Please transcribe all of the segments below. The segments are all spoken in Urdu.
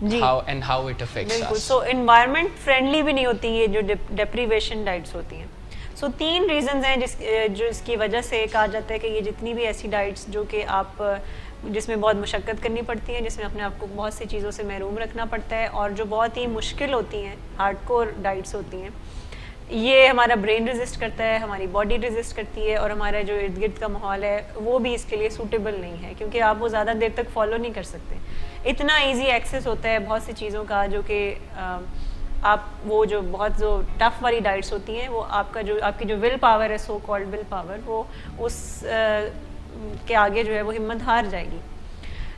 how it affects us. بالکل. سو انوائرمنٹ فرینڈلی بھی نہیں ہوتی یہ جو ڈیپریویشن ڈائٹس ہوتی ہیں. سو 3 ریزنز ہیں جو اس کی وجہ سے کہا جاتا ہے کہ یہ جتنی بھی ایسی ڈائٹس جو کہ آپ جس میں بہت مشقت کرنی پڑتی ہے, جس میں اپنے آپ کو بہت سی چیزوں سے محروم رکھنا پڑتا ہے, اور جو بہت ہی مشکل ہوتی ہیں, ہارڈ کور ڈائٹس ہوتی ہیں, یہ ہمارا برین ریزسٹ کرتا ہے, ہماری باڈی ریزسٹ کرتی ہے, اور ہمارا جو ارد گرد کا ماحول ہے وہ بھی اس کے لیے سوٹیبل نہیں ہے, کیونکہ آپ وہ زیادہ دیر تک فالو نہیں کر سکتے. اتنا ایزی ایکسیس ہوتا ہے بہت سی چیزوں کا جو کہ آپ وہ جو بہت جو ٹف والی ڈائٹس ہوتی ہیں وہ آپ کی جو ول پاور ہے, سو کالڈ ول پاور, وہ اس کے آگے جو ہے وہ ہمت ہار جائے گی.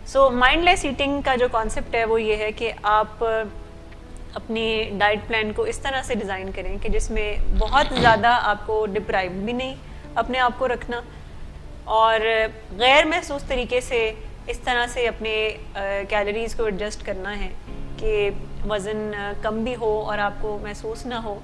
سو مائنڈ لیس ایٹنگ کا جو کانسیپٹ ہے وہ یہ ہے کہ آپ اپنی ڈائٹ پلان کو اس طرح سے ڈیزائن کریں کہ جس میں بہت زیادہ آپ کو ڈپرائیو بھی نہیں اپنے آپ کو رکھنا, اور غیر محسوس طریقے سے اس طرح سے اپنے کیلوریز کو ایڈجسٹ کرنا ہے کہ وزن کم بھی ہو اور آپ کو محسوس نہ ہو,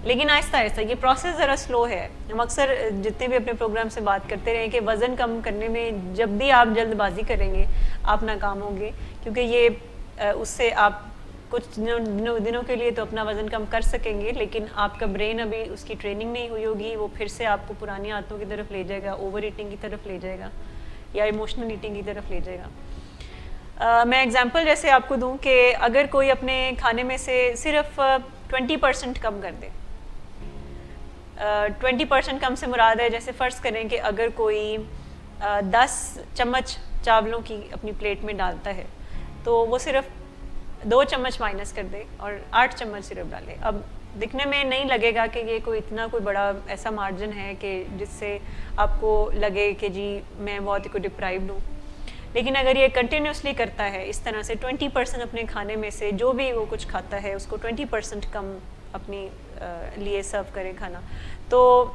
لیکن آہستہ آہستہ. یہ پروسیس ذرا سلو ہے. ہم اکثر جتنے بھی اپنے پروگرام سے بات کرتے رہیں کہ وزن کم کرنے میں جب بھی آپ جلد بازی کریں گے آپ ناکام ہوں گے, کیونکہ یہ اس سے آپ کچھ دنوں کے لیے تو اپنا وزن کم کر سکیں گے, لیکن آپ کا برین ابھی اس کی ٹریننگ نہیں ہوئی ہوگی, وہ پھر سے آپ کو پرانی عادتوں کی طرف لے جائے گا, اوور ایٹنگ کی طرف لے جائے گا یا ایموشنل ایٹنگ کی طرف لے جائے گا. میں ایگزامپل جیسے آپ کو دوں کہ اگر کوئی اپنے کھانے میں سے صرف 20% کم کر دے, 20% کم سے مراد ہے جیسے فرض کریں کہ اگر کوئی 10 چمچ چاولوں کی اپنی پلیٹ میں ڈالتا ہے تو وہ صرف 2 چمچ مائنس کر دے اور 8 چمچ صرف ڈالے. اب دکھنے میں نہیں لگے گا کہ یہ کوئی اتنا کوئی بڑا ایسا مارجن ہے کہ جس سے آپ کو لگے کہ جی میں بہت ہی کوئی ڈپرائیوڈ ہوں, لیکن اگر یہ کنٹینیوسلی کرتا ہے اس طرح سے 20% اپنے کھانے میں سے جو بھی وہ کچھ کھاتا ہے اس کو 20% کم اپنی لیے سرو کرے کھانا, تو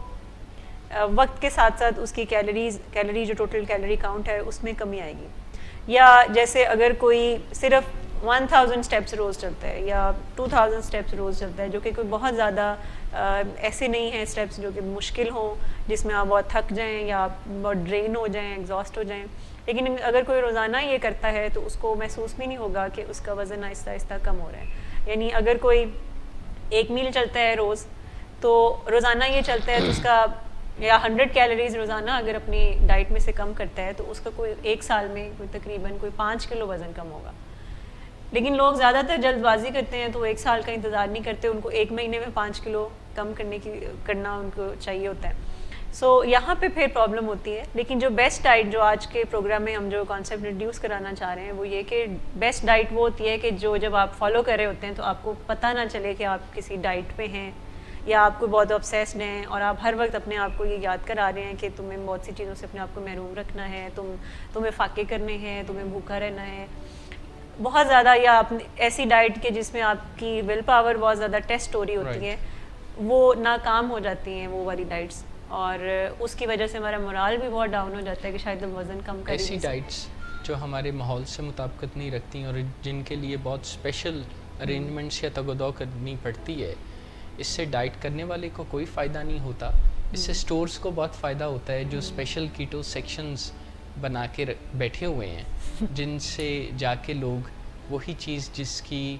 وقت کے ساتھ ساتھ اس کی کیلری جو ٹوٹل کیلری کاؤنٹ ہے اس میں کمی آئے گی. یا جیسے اگر کوئی صرف 1000 اسٹیپس روز چلتا ہے یا 2000 اسٹیپس روز چلتا ہے, جو کہ کوئی بہت زیادہ ایسے نہیں ہیں اسٹیپس جو کہ مشکل ہوں جس میں آپ بہت تھک جائیں یا آپ بہت ڈرین ہو جائیں, ایگزاسٹ ہو جائیں, لیکن اگر کوئی روزانہ یہ کرتا ہے تو اس کو محسوس بھی نہیں ہوگا کہ اس کا وزن آہستہ آہستہ کم ہو رہا ہے. یعنی اگر کوئی 1 میل چلتا ہے روز, تو روزانہ یہ چلتا ہے تو اس کا یا 100 کیلوریز روزانہ اگر اپنی ڈائٹ میں سے کم کرتا ہے تو اس کا کوئی 1 سال میں کوئی تقریباً کوئی 5 کلو وزن کم ہوگا. لیکن لوگ زیادہ تر جلد بازی کرتے ہیں تو 1 سال کا انتظار نہیں کرتے, ان کو 1 مہینے میں 5 کلو کم کرنا ان کو چاہیے ہوتا ہے. سو یہاں پہ پھر پرابلم ہوتی ہے. لیکن جو بیسٹ ڈائٹ جو آج کے پروگرام میں ہم جو کانسیپٹ انٹروڈیوس کرانا چاہ رہے ہیں وہ یہ کہ بیسٹ ڈائٹ وہ ہوتی ہے کہ جو جب آپ فالو کر رہے ہوتے ہیں تو آپ کو پتہ نہ چلے کہ آپ کسی ڈائٹ پہ ہیں یا آپ کو بہت obsessed ہیں, اور آپ ہر وقت اپنے آپ کو یہ یاد کرا رہے ہیں کہ تمہیں بہت سی چیزوں سے اپنے آپ کو محروم رکھنا ہے, تمہیں فاقے کرنے ہیں, تمہیں بھوکا رہنا ہے بہت زیادہ, یا ایسی ڈائٹ کے جس میں آپ کی ول پاور بہت زیادہ ٹیسٹ ہو رہی ہوتی ہے, وہ ناکام ہو جاتی ہیں وہ والی ڈائٹس, اور اس کی وجہ سے ہمارا مورال بھی بہت ڈاؤن ہو جاتا ہے کہ شاید ہم وزن کم کریں. ایسی ڈائٹس جو ہمارے ماحول سے مطابقت نہیں رکھتی اور جن کے لیے بہت اسپیشل ارینجمنٹس یا تگودو کرنی پڑتی ہے, اس سے ڈائٹ کرنے والے کو کوئی فائدہ نہیں ہوتا. اس سے اسٹورز کو بہت فائدہ ہوتا ہے جو اسپیشل کیٹو سیکشنز بنا کے بیٹھے ہوئے ہیں, جن سے جا کے لوگ وہی چیز جس کی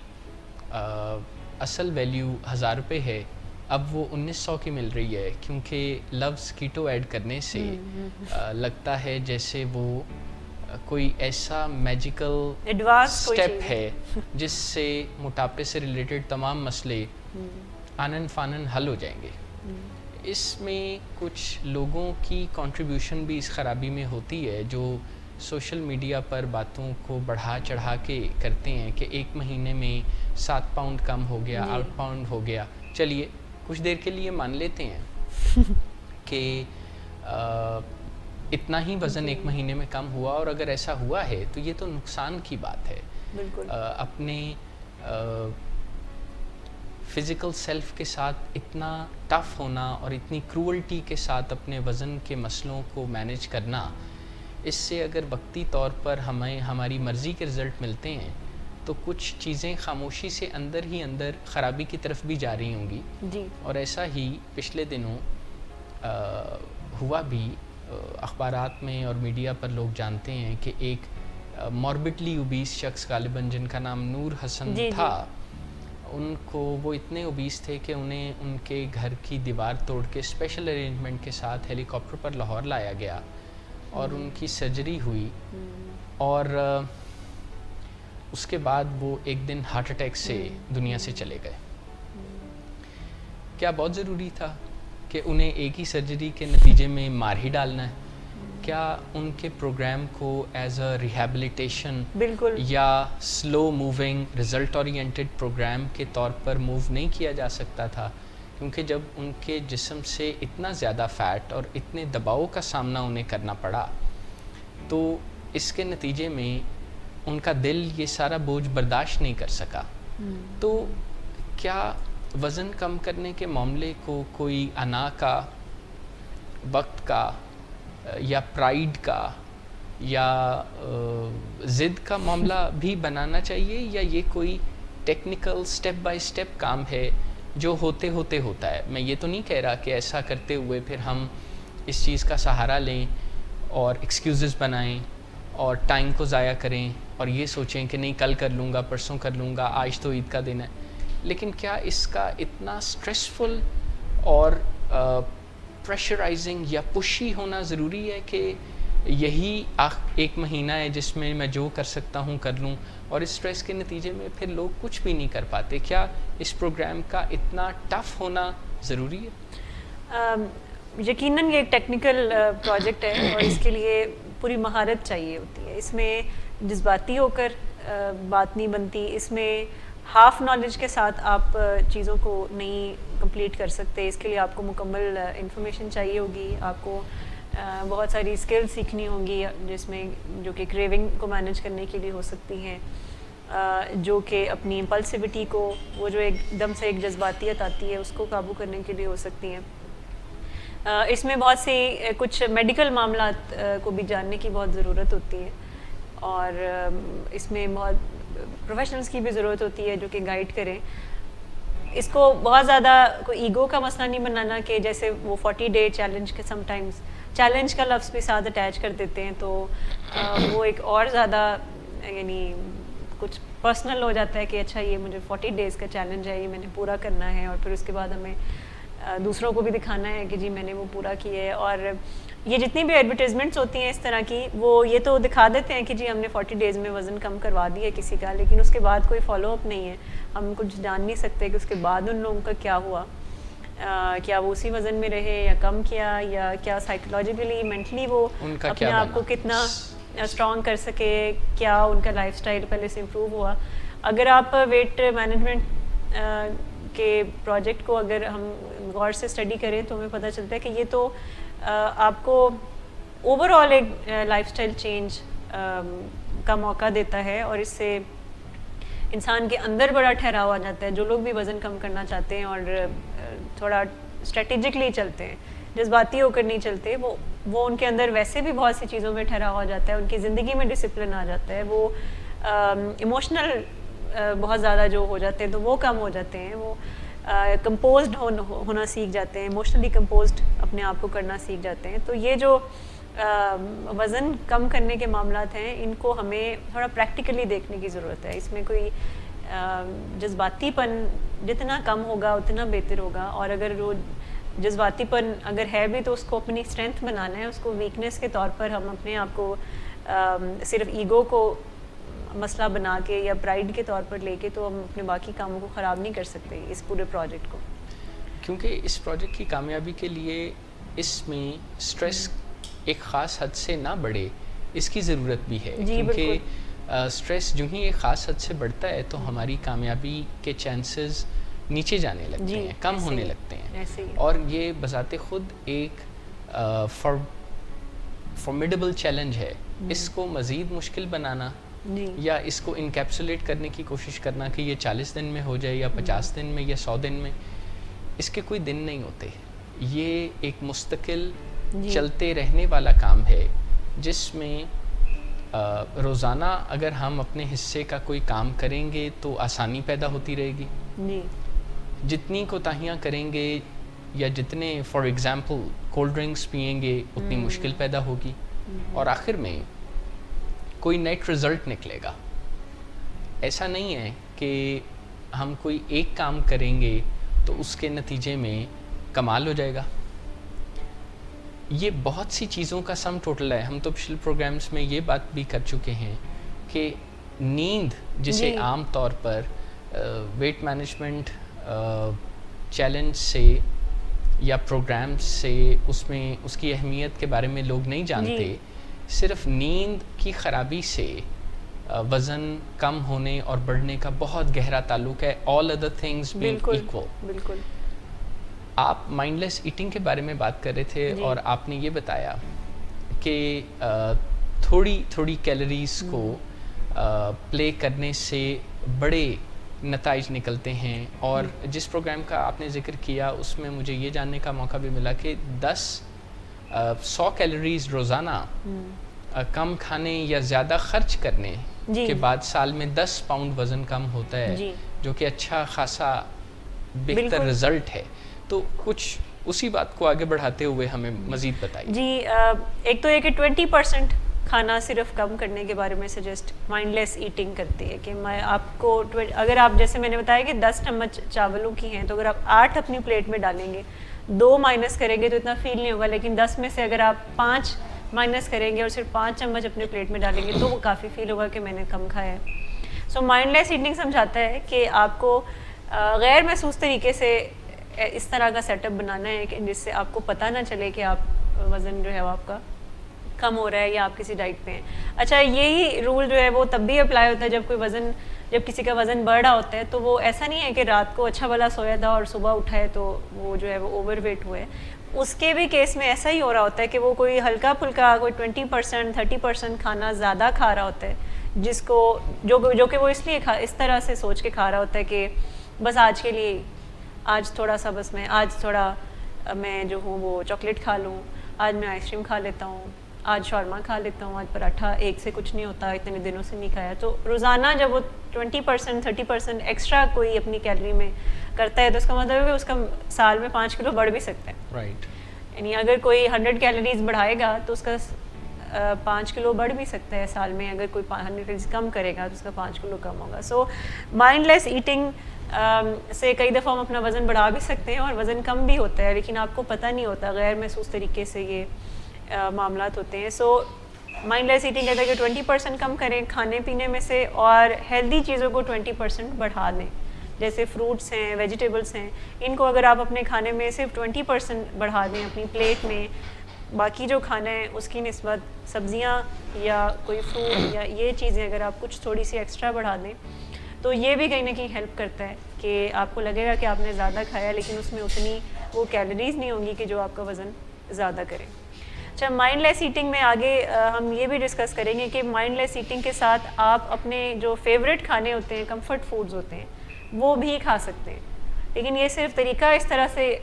اصل ویلیو 1000 روپے ہے اب وہ 1900 کی مل رہی ہے, کیونکہ لفظ کیٹو ایڈ کرنے سے لگتا ہے جیسے وہ کوئی ایسا میجیکل اسٹیپ ہے جس سے موٹاپے سے ریلیٹڈ تمام مسئلے آنن فانن حل ہو جائیں گے. اس میں کچھ لوگوں کی کنٹریبیوشن بھی اس خرابی میں ہوتی ہے جو سوشل میڈیا پر باتوں کو بڑھا چڑھا کے کرتے ہیں کہ 1 مہینے میں 7 پاؤنڈ کم ہو گیا, 8 پاؤنڈ ہو گیا. چلیے کچھ دیر کے لیے مان لیتے ہیں کہ اتنا ہی وزن 1 مہینے میں کم ہوا, اور اگر ایسا ہوا ہے تو یہ تو نقصان کی بات ہے. اپنے فزیکل سیلف کے ساتھ اتنا ٹف ہونا اور اتنی کروئلٹی کے ساتھ اپنے وزن کے مسئلوں کو مینیج کرنا, اس سے اگر وقتی طور پر ہمیں ہماری مرضی کے رزلٹ ملتے ہیں تو کچھ چیزیں خاموشی سے اندر ہی اندر خرابی کی طرف بھی جا رہی ہوں گی. اور ایسا ہی پچھلے دنوں ہوا بھی. اخبارات میں اور میڈیا پر لوگ جانتے ہیں کہ ایک ماربڈلی اوبیس شخص غالباً جن کا نام نور حسن تھا، ان کو وہ اتنے اوبیس تھے کہ انہیں ان کے گھر کی دیوار توڑ کے اسپیشل ارینجمنٹ کے ساتھ ہیلی کاپٹر پر لاہور لایا گیا اور ان کی سرجری ہوئی، اور اس کے بعد وہ ایک دن ہارٹ اٹیک سے دنیا سے چلے گئے. کیا بہت ضروری تھا کہ انہیں ایک ہی سرجری کے نتیجے میں مار ہی ڈالنا ہے؟ کیا ان کے پروگرام کو ایز اے ریہیبلیٹیشن یا سلو موونگ ریزلٹ اورینٹڈ پروگرام کے طور پر موو نہیں کیا جا سکتا تھا؟ کیونکہ جب ان کے جسم سے اتنا زیادہ فیٹ اور اتنے دباؤ کا سامنا انہیں کرنا پڑا تو اس کے نتیجے میں ان کا دل یہ سارا بوجھ برداشت نہیں کر سکا. تو کیا وزن کم کرنے کے معاملے کو کوئی انا کا، وقت کا، یا پرائیڈ کا، یا ضد کا معاملہ بھی بنانا چاہیے، یا یہ کوئی ٹیکنیکل سٹیپ بائی سٹیپ کام ہے جو ہوتے ہوتے ہوتا ہے؟ میں یہ تو نہیں کہہ رہا کہ ایسا کرتے ہوئے پھر ہم اس چیز کا سہارا لیں اور ایکسکیوزز بنائیں اور ٹائم کو ضائع کریں اور یہ سوچیں کہ نہیں کل کر لوں گا، پرسوں کر لوں گا، آج تو عید کا دن ہے. لیکن کیا اس کا اتنا اسٹریسفل اور پریشرائزنگ یا پشی ہونا ضروری ہے کہ یہی ایک مہینہ ہے جس میں میں جو کر سکتا ہوں کر لوں، اور اس اسٹریس کے نتیجے میں پھر لوگ کچھ بھی نہیں کر پاتے؟ کیا اس پروگرام کا اتنا ٹف ہونا ضروری ہے؟ یقیناً یہ ایک ٹیکنیکل پروجیکٹ ہے اور اس کے لیے پوری مہارت چاہیے ہوتی ہے. اس میں جذباتی ہو کر بات نہیں بنتی، اس میں ہاف نالج کے ساتھ آپ چیزوں کو نہیں کمپلیٹ کر سکتے. اس کے لیے آپ کو مکمل انفارمیشن چاہیے ہوگی، آپ کو بہت ساری اسکل سیکھنی ہوں گی جس میں جو کہ کریونگ کو مینیج کرنے کے لیے ہو سکتی ہیں، جو کہ اپنی امپلسیوٹی کو، وہ جو ایک دم سے ایک جذباتیت آتی ہے اس کو قابو کرنے کے لیے ہو سکتی ہیں. اس میں بہت سی کچھ میڈیکل معاملات کو بھی جاننے کی بہت ضرورت ہوتی ہے، اور اس میں بہت پروفیشنلز کی بھی ضرورت ہوتی ہے جو کہ گائیڈ کریں. اس کو بہت زیادہ کوئی ایگو کا مسئلہ نہیں بنانا کہ جیسے وہ 40 ڈے چیلنج کے سم ٹائمز چیلنج کا لفظ بھی ساتھ اٹیچ کر دیتے ہیں تو وہ ایک اور زیادہ یعنی کچھ پرسنل ہو جاتا ہے کہ اچھا یہ مجھے 40 ڈیز کا چیلنج ہے، یہ میں نے پورا کرنا ہے، اور پھر اس کے بعد ہمیں دوسروں کو بھی دکھانا ہے کہ جی میں نے وہ پورا کیا ہے. اور یہ جتنی بھی ایڈورٹیزمنٹس ہوتی ہیں اس طرح کی، وہ یہ تو دکھا دیتے ہیں کہ جی ہم نے 40 ڈیز میں وزن کم کروا دیا ہے کسی کا، لیکن اس کے بعد کوئی فالو اپ نہیں ہے. ہم کچھ جان نہیں سکتے کہ اس کے بعد ان لوگوں کا کیا ہوا، کیا وہ اسی وزن میں رہے یا کم کیا، یا کیا سائیکولوجیکلی مینٹلی وہ اپنے آپ کو کتنا اسٹرانگ کر سکے، کیا ان کا لائف اسٹائل پہلے سے امپروو ہوا. اگر آپ ویٹ مینجمنٹ کے پروجیکٹ کو اگر ہم غور سے اسٹڈی کریں تو ہمیں پتہ چلتا ہے کہ یہ تو آپ کو اوور آل ایک لائف اسٹائل چینج کا موقع دیتا ہے، اور اس سے انسان کے اندر بڑا ٹھہراؤ آ جاتا ہے. جو لوگ بھی وزن کم کرنا چاہتے ہیں اور تھوڑا اسٹریٹجکلی چلتے ہیں، جذباتی ہو کر نہیں چلتے، وہ ان کے اندر ویسے بھی بہت سی چیزوں میں ٹھہراؤ آ جاتا ہے، ان کی زندگی میں ڈسپلن آ جاتا ہے، وہ ایموشنل بہت زیادہ جو ہو جاتے ہیں تو وہ کم ہو جاتے ہیں، وہ کمپوزڈ ہونا سیکھ جاتے ہیں، ایموشنلی کمپوزڈ اپنے آپ کو کرنا سیکھ جاتے ہیں. تو یہ جو وزن کم کرنے کے معاملات ہیں ان کو ہمیں تھوڑا پریکٹیکلی دیکھنے کی ضرورت ہے. اس میں کوئی جذباتی پن جتنا کم ہوگا اتنا بہتر ہوگا، اور اگر جو جذباتی پن اگر ہے بھی تو اس کو اپنی اسٹرینتھ بنانا ہے. اس کو ویکنیس کے طور پر ہم اپنے آپ کو صرف ایگو کو مسئلہ بنا کے یا پرائیڈ کے طور پر لے کے تو ہم اپنے باقی کاموں کو خراب نہیں کر سکتے اس پورے پروجیکٹ کو. کیونکہ اس پروجیکٹ کی کامیابی کے لیے اس میں سٹریس ایک خاص حد سے نہ بڑھے اس کی ضرورت بھی ہے. کیونکہ سٹریس جو ہی ایک خاص حد سے بڑھتا ہے تو ہماری کامیابی کے چانسز نیچے جانے لگتے ہیں، کم ہونے لگتے ہیں، اور یہ بذات خود ایک فارمیڈیبل چیلنج ہے. اس کو مزید مشکل بنانا یا اس کو انکیپسولیٹ کرنے کی کوشش کرنا کہ یہ 40 دن میں ہو جائے یا 50 دن میں یا 100 دن میں، اس کے کوئی دن نہیں ہوتے. یہ ایک مستقل چلتے رہنے والا کام ہے جس میں روزانہ اگر ہم اپنے حصے کا کوئی کام کریں گے تو آسانی پیدا ہوتی رہے گی. جتنی کوتاہیاں کریں گے یا جتنے فار ایگزامپل کولڈ ڈرنکس پئیں گے اتنی مشکل پیدا ہوگی. اور آخر میں کوئی نیٹ رزلٹ نکلے گا. ایسا نہیں ہے کہ ہم کوئی ایک کام کریں گے تو اس کے نتیجے میں کمال ہو جائے گا. یہ بہت سی چیزوں کا سم ٹوٹل ہے. ہم تو پچھلے پروگرامز میں یہ بات بھی کر چکے ہیں کہ نیند جسے عام طور پر ویٹ مینجمنٹ چیلنج سے یا پروگرام سے اس میں اس کی اہمیت کے بارے میں لوگ نہیں جانتے. صرف نیند کی خرابی سے وزن کم ہونے اور بڑھنے کا بہت گہرا تعلق ہے. All other things being equal. بالکل. آپ مائنڈ لیس ایٹنگ کے بارے میں بات کر رہے تھے اور آپ نے یہ بتایا کہ تھوڑی تھوڑی کیلوریز کو پلے کرنے سے بڑے نتائج نکلتے ہیں. اور جس پروگرام کا آپ نے ذکر کیا اس میں مجھے یہ جاننے کا موقع بھی ملا کہ 100 کیلوریز روزانہ کم کھانے یا زیادہ خرچ کرنے کے بعد سال میں 10 پاؤنڈ وزن کم ہوتا ہے, جو کہ اچھا خاصا بہتر رزلٹ ہے. تو کچھ اسی بات کو آگے بڑھاتے ہوئے ہمیں مزید بتائیے. جی, ایک تو یہ کہ 20% کھانا صرف کم کرنے کے بارے میں سجیسٹ مائنڈ لیس ایٹنگ کرتی ہے کہ میں آپ کو اگر آپ جیسے میں نے بتایا کہ 10 چمچ چاولوں کی ہیں تو اگر آپ 8 اپنی پلیٹ میں ڈالیں گے, 2 مائنس کریں گے تو اتنا فیل نہیں ہوگا, لیکن 10 میں سے اگر آپ 5 مائنس کریں گے اور صرف 5 چمچ اپنے پلیٹ میں ڈالیں گے تو وہ کافی فیل ہوگا کہ میں نے کم کھایا ہے. سو مائنڈ لیس ایٹنگ سمجھاتا ہے کہ آپ کو غیر محسوس طریقے سے اس طرح کا سیٹ اپ بنانا ہے کہ جس سے آپ کو پتہ نہ چلے کہ آپ وزن جو ہے وہ آپ کا کم ہو رہا ہے یا آپ کسی ڈائٹ پہ ہیں. اچھا, یہی رول جو ہے وہ تب بھی اپلائی ہوتا ہے جب کسی کا وزن بڑھ رہا ہوتا ہے. تو وہ ایسا نہیں ہے کہ رات کو اچھا بھلا سویا تھا اور صبح اٹھا ہے تو وہ جو ہے وہ اوور ویٹ ہوئے. اس کے بھی کیس میں ایسا ہی ہو رہا ہوتا ہے کہ وہ کوئی ہلکا پھلکا کوئی 20% 30% کھانا زیادہ کھا رہا ہوتا ہے, جس کو جو کہ وہ اس لیے اس طرح سے سوچ کے کھا رہا ہوتا ہے کہ بس آج کے لیے آج تھوڑا سا بس میں جو ہوں وہ چاکلیٹ کھا لوں, آج میں آئس کریم کھا لیتا ہوں, آج شورما کھا لیتا ہوں, آج پراٹھا ایک سے کچھ نہیں ہوتا, اتنے دنوں سے نہیں کھایا. تو روزانہ جب وہ 20% 30% ایکسٹرا کوئی اپنی کیلری میں کرتا ہے تو اس کا مطلب ہے کہ اس کا سال میں 5 کلو بڑھ بھی سکتا ہے. رائٹ. یعنی اگر کوئی 100 کیلوریز بڑھائے گا تو اس کا 5 کلو بڑھ بھی سکتا ہے سال میں. اگر کوئی 100 کیلوریز کم کرے گا تو اس کا 5 کلو کم ہوگا. سو مائنڈ لیس ایٹنگ سے کئی دفعہ ہم اپنا وزن بڑھا بھی سکتے ہیں اور وزن کم بھی ہوتا ہے, لیکن آپ کو پتہ نہیں ہوتا, غیر محسوس طریقے سے یہ معاملات ہوتے ہیں. سو مائنڈ لیس ایٹنگ کہتا ہے کہ 20% کم کریں کھانے پینے میں سے اور ہیلدی چیزوں کو 20% بڑھا دیں. جیسے فروٹس ہیں, ویجیٹیبلس ہیں, ان کو اگر آپ اپنے کھانے میں صرف 20% بڑھا دیں اپنی پلیٹ میں, باقی جو کھانا ہے اس کی نسبت سبزیاں یا کوئی فروٹ یا یہ چیزیں اگر آپ کچھ تھوڑی سی ایکسٹرا بڑھا دیں تو یہ بھی کہیں نہ کہیں ہیلپ کرتا ہے کہ آپ کو لگے گا کہ آپ نے زیادہ کھایا لیکن اس میں اتنی وہ کیلوریز نہیں ہوں گی کہ جو آپ کا وزن زیادہ کرے. اچھا, مائنڈ لیس ایٹنگ میں آگے ہم یہ بھی ڈسکس کریں گے کہ مائنڈ لیس ایٹنگ کے ساتھ آپ اپنے جو فیوریٹ کھانے ہوتے ہیں, کمفرٹ فوڈز ہوتے ہیں, وہ بھی کھا سکتے ہیں. لیکن یہ صرف طریقہ اس طرح سے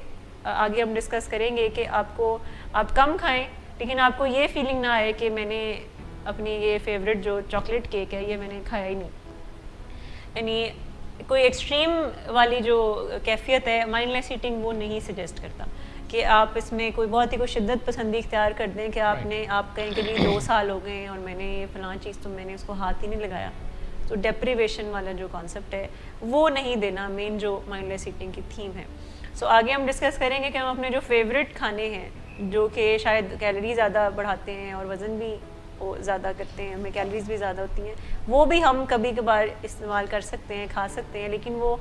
آگے ہم ڈسکس کریں گے کہ آپ کم کھائیں لیکن آپ کو یہ فیلنگ نہ آئے کہ میں نے اپنی یہ فیوریٹ جو چاکلیٹ کیک ہے یہ میں نے کھایا ہی نہیں. یعنی کوئی ایکسٹریم والی جو کیفیت ہے مائنڈ لیس ایٹنگ وہ نہیں سجیسٹ کرتا کہ آپ اس میں کوئی بہت ہی کوئی شدت پسندی اختیار کر دیں کہ آپ کہیں کہ جی 2 سال ہو گئے اور میں نے یہ فلاں چیز تو میں نے اس کو ہاتھ ہی نہیں لگایا. تو ڈیپریویشن والا جو کانسیپٹ ہے وہ نہیں دینا مین جو مائنڈ لیس ایٹنگ کی تھیم ہے. سو آگے ہم ڈسکس کریں گے کہ ہم اپنے جو فیوریٹ کھانے ہیں جو کہ شاید کیلری زیادہ بڑھاتے ہیں اور وزن بھی وہ زیادہ کرتے ہیں, ہمیں کیلریز بھی زیادہ ہوتی ہیں, وہ بھی ہم کبھی کبھار استعمال کر سکتے ہیں, کھا سکتے ہیں, لیکن وہ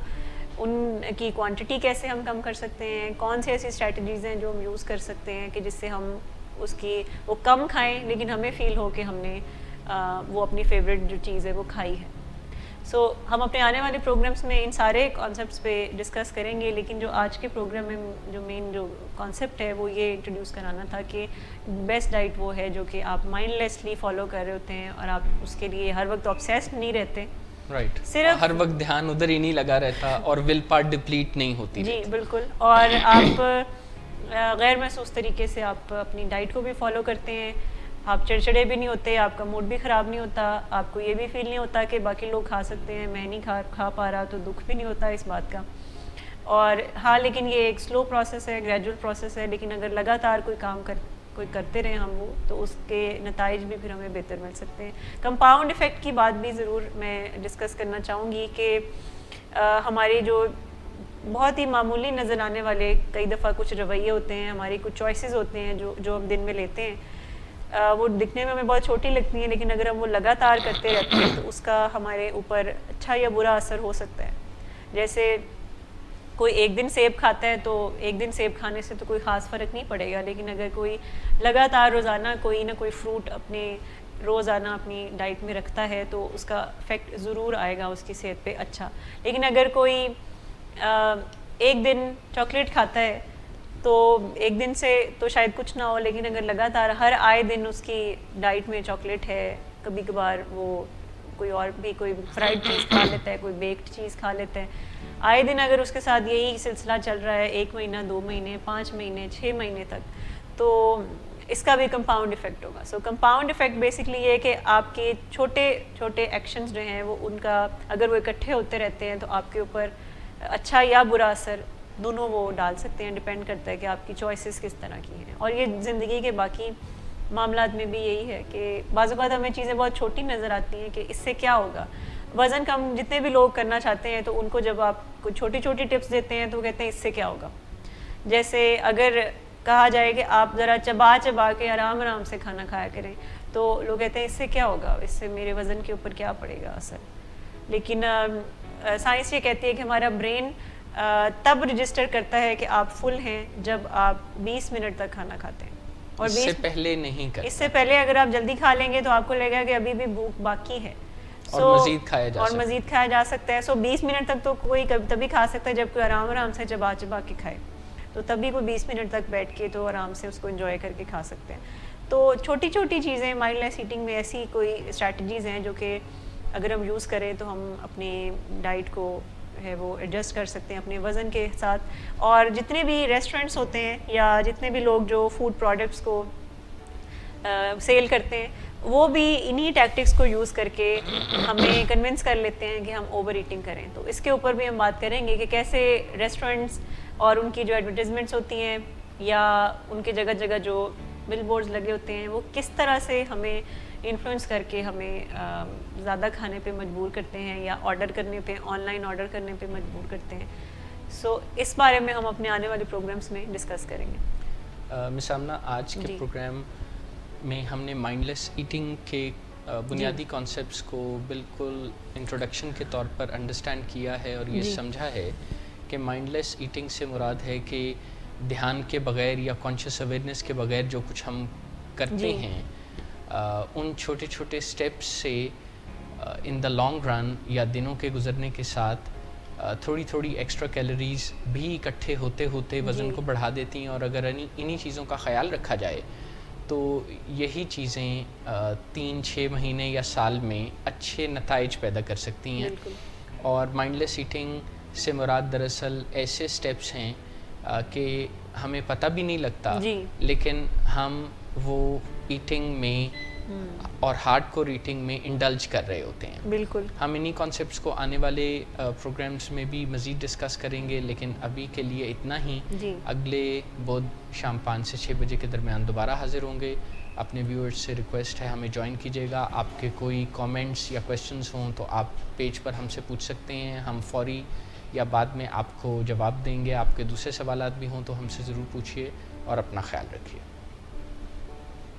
ان کی کوانٹٹی کیسے ہم کم کر سکتے ہیں, کون سی ایسی اسٹریٹجیز ہیں جو ہم یوز کر سکتے ہیں کہ جس سے ہم وہ کم کھائیں لیکن ہمیں فیل ہو کہ ہم نے وہ اپنی فیوریٹ جو چیز ہے وہ کھائی ہے. سو ہم اپنے آنے والے پروگرامس میں ان سارے کانسیپٹس پہ ڈسکس کریں گے, لیکن جو آج کے پروگرام میں جو مین جو کانسیپٹ ہے وہ یہ انٹروڈیوس کرانا تھا کہ بیسٹ ڈائٹ وہ ہے جو کہ آپ مائنڈ لیسلی فالو کر رہے ہوتے ہیں اور آپ اس کے لیے ہر وقت آبسیسڈ نہیں رہتے. رائٹ, صرف ہر وقت دھیان ادھر ہی نہیں لگا رہتا اور ول پارٹ ڈپلیٹ نہیں ہوتی. جی بالکل, اور آپ غیر محسوس طریقے سے آپ اپنی ڈائٹ کو بھی فالو کرتے ہیں, آپ چڑچڑے بھی نہیں ہوتے, آپ کا موڈ بھی خراب نہیں ہوتا, آپ کو یہ بھی فیل نہیں ہوتا کہ باقی لوگ کھا سکتے ہیں میں نہیں کھا پا رہا, تو دکھ بھی نہیں ہوتا اس بات کا. اور ہاں لیکن یہ ایک سلو پروسیس ہے, گریجول پروسیس ہے, لیکن اگر لگاتار کوئی کام کوئی کرتے رہیں ہم وہ, تو اس کے نتائج بھی پھر ہمیں بہتر مل سکتے ہیں. کمپاؤنڈ ایفیکٹ کی بات بھی ضرور میں ڈسکس کرنا چاہوں گی کہ ہمارے جو بہت ہی معمولی نظر آنے والے کئی دفعہ کچھ رویے ہوتے ہیں, ہماری کچھ چوائسیز ہوتے ہیں جو ہم دن میں لیتے ہیں, وہ دکھنے میں ہمیں بہت چھوٹی لگتی ہیں, لیکن اگر ہم وہ لگاتار کرتے رہتے ہیں تو اس کا ہمارے اوپر اچھا یا برا اثر ہو سکتا ہے. جیسے کوئی ایک دن سیب کھاتا ہے تو ایک دن سیب کھانے سے تو کوئی خاص فرق نہیں پڑے گا, لیکن اگر کوئی لگاتار روزانہ کوئی نہ کوئی فروٹ اپنے روزانہ اپنی ڈائٹ میں رکھتا ہے تو اس کا افیکٹ ضرور آئے گا اس کی صحت پہ اچھا. لیکن اگر کوئی ایک دن چاکلیٹ کھاتا ہے تو ایک دن سے تو شاید کچھ نہ ہو, لیکن اگر لگاتار ہر آئے دن اس کی ڈائٹ میں چاکلیٹ ہے, کبھی کبھار وہ کوئی اور بھی کوئی فرائیڈ چیز کھا لیتا ہے, کوئی بیکڈ چیز کھا لیتا ہے, آئے دن اگر اس کے ساتھ یہی سلسلہ چل رہا ہے 1 مہینہ 2 مہینے 5 مہینے 6 مہینے تک, تو اس کا بھی کمپاؤنڈ ایفیکٹ ہوگا. سو کمپاؤنڈ ایفیکٹ بیسکلی یہ ہے کہ آپ کے چھوٹے چھوٹے ایکشنز جو ہیں وہ ان کا اگر وہ اکٹھے ہوتے رہتے ہیں تو آپ کے اوپر اچھا یا برا اثر دونوں وہ ڈال سکتے ہیں. ڈپینڈ کرتا ہے کہ آپ کی چوائسیز کس طرح کی ہیں. اور یہ زندگی کے باقی معاملات میں بھی یہی ہے کہ بعض اوقات ہمیں چیزیں بہت چھوٹی نظر آتی ہیں کہ اس سے کیا ہوگا. وزن کم جتنے بھی لوگ کرنا چاہتے ہیں تو ان کو جب آپ کوئی چھوٹی چھوٹی ٹپس دیتے ہیں تو وہ کہتے ہیں اس سے کیا ہوگا. جیسے اگر کہا جائے کہ آپ ذرا چبا چبا کے آرام آرام سے کھانا کھایا کریں تو لوگ کہتے ہیں اس سے کیا ہوگا, اس سے میرے وزن کے اوپر کیا پڑے گا اثر. لیکن سائنس یہ کہتی ہے کہ ہمارا برین تب رجسٹر کرتا ہے کہ آپ فل ہیں جب آپ 20 منٹ تک کھانا کھاتے ہیں, اور اس سے پہلے نہیں کرتا. اس سے پہلے اگر آپ جلدی کھا لیں گے تو آپ کو لگے گا کہ ابھی بھی بھوک باقی ہے اور مزید کھایا جا سکتا ہے. 20 منٹ تک تو کوئی تبھی کھا سکتا ہے جب کوئی آرام آرام سے چبا چبا کے کھائے, تو تبھی کوئی 20 منٹ تک بیٹھ کے تو آرام سے اس کو انجوائے کر کے کھا سکتے ہیں. تو چھوٹی چھوٹی چیزیں مائنڈ لیس ایٹنگ میں ایسی کوئی اسٹریٹجیز ہیں جو کہ اگر ہم یوز کریں تو ہم اپنی ڈائٹ کو ہے وہ ایڈجسٹ کر سکتے ہیں اپنے وزن کے ساتھ. اور جتنے بھی ریسٹورینٹس ہوتے ہیں یا جتنے بھی لوگ جو فوڈ پروڈکٹس کو سیل کرتے ہیں وہ بھی انہی ٹیکٹکس کو یوز کر کے ہمیں کنونس کر لیتے ہیں کہ ہم اوور ایٹنگ کریں. تو اس کے اوپر بھی ہم بات کریں گے کہ کیسے ریسٹورینٹس اور ان کی جو ایڈورٹیزمنٹس ہوتی ہیں یا ان کے جگہ جگہ جو بل بورڈز لگے ہوتے ہیں وہ کس طرح سے ہمیں انفلوئنس کر کے ہمیں زیادہ کھانے پہ مجبور کرتے ہیں یا آرڈر کرنے پہ آن لائن آرڈر کرنے پہ مجبور کرتے ہیں. سو اس بارے میں ہم اپنے آنے والے پروگرامس میں ڈسکس کریں گے. مس آمنہ, آج کے پروگرام میں ہم نے مائنڈ لیس ایٹنگ کے بنیادی کانسیپٹس کو بالکل انٹروڈکشن کے طور پر انڈرسٹینڈ کیا ہے اور یہ سمجھا ہے کہ مائنڈ لیس ایٹنگ سے مراد ہے کہ دھیان کے بغیر یا کانشیس اویئرنیس کے بغیر جو کچھ ہم کرتے ہیں ان چھوٹے چھوٹے سٹیپس سے ان دا لانگ رن یا دنوں کے گزرنے کے ساتھ تھوڑی تھوڑی ایکسٹرا کیلوریز بھی اکٹھے ہوتے ہوتے وزن کو بڑھا دیتی ہیں. اور اگر انہی چیزوں کا خیال رکھا جائے تو یہی چیزیں 3-6 مہینے یا سال میں اچھے نتائج پیدا کر سکتی ہیں. اور مائنڈ لیس ایٹنگ سے مراد دراصل ایسے سٹیپس ہیں کہ ہمیں پتہ بھی نہیں لگتا لیکن ہم وہ ایٹنگ میں اور ہارڈ کور ایٹنگ میں انڈلج کر رہے ہوتے ہیں. بالکل ہم انہی کانسیپٹس کو آنے والے پروگرامز میں بھی مزید ڈسکس کریں گے, لیکن ابھی کے لیے اتنا ہی. اگلے بدھ شام 5 سے 6 بجے کے درمیان دوبارہ حاضر ہوں گے. اپنے ویورز سے ریکویسٹ ہے ہمیں جوائن کیجیے گا. آپ کے کوئی کامنٹس یا کویسچنس ہوں تو آپ پیج پر ہم سے پوچھ سکتے ہیں, ہم فوری یا بعد میں آپ کو جواب دیں گے. آپ کے دوسرے سوالات بھی ہوں تو ہم سے ضرور پوچھیے اور اپنا خیال رکھیے.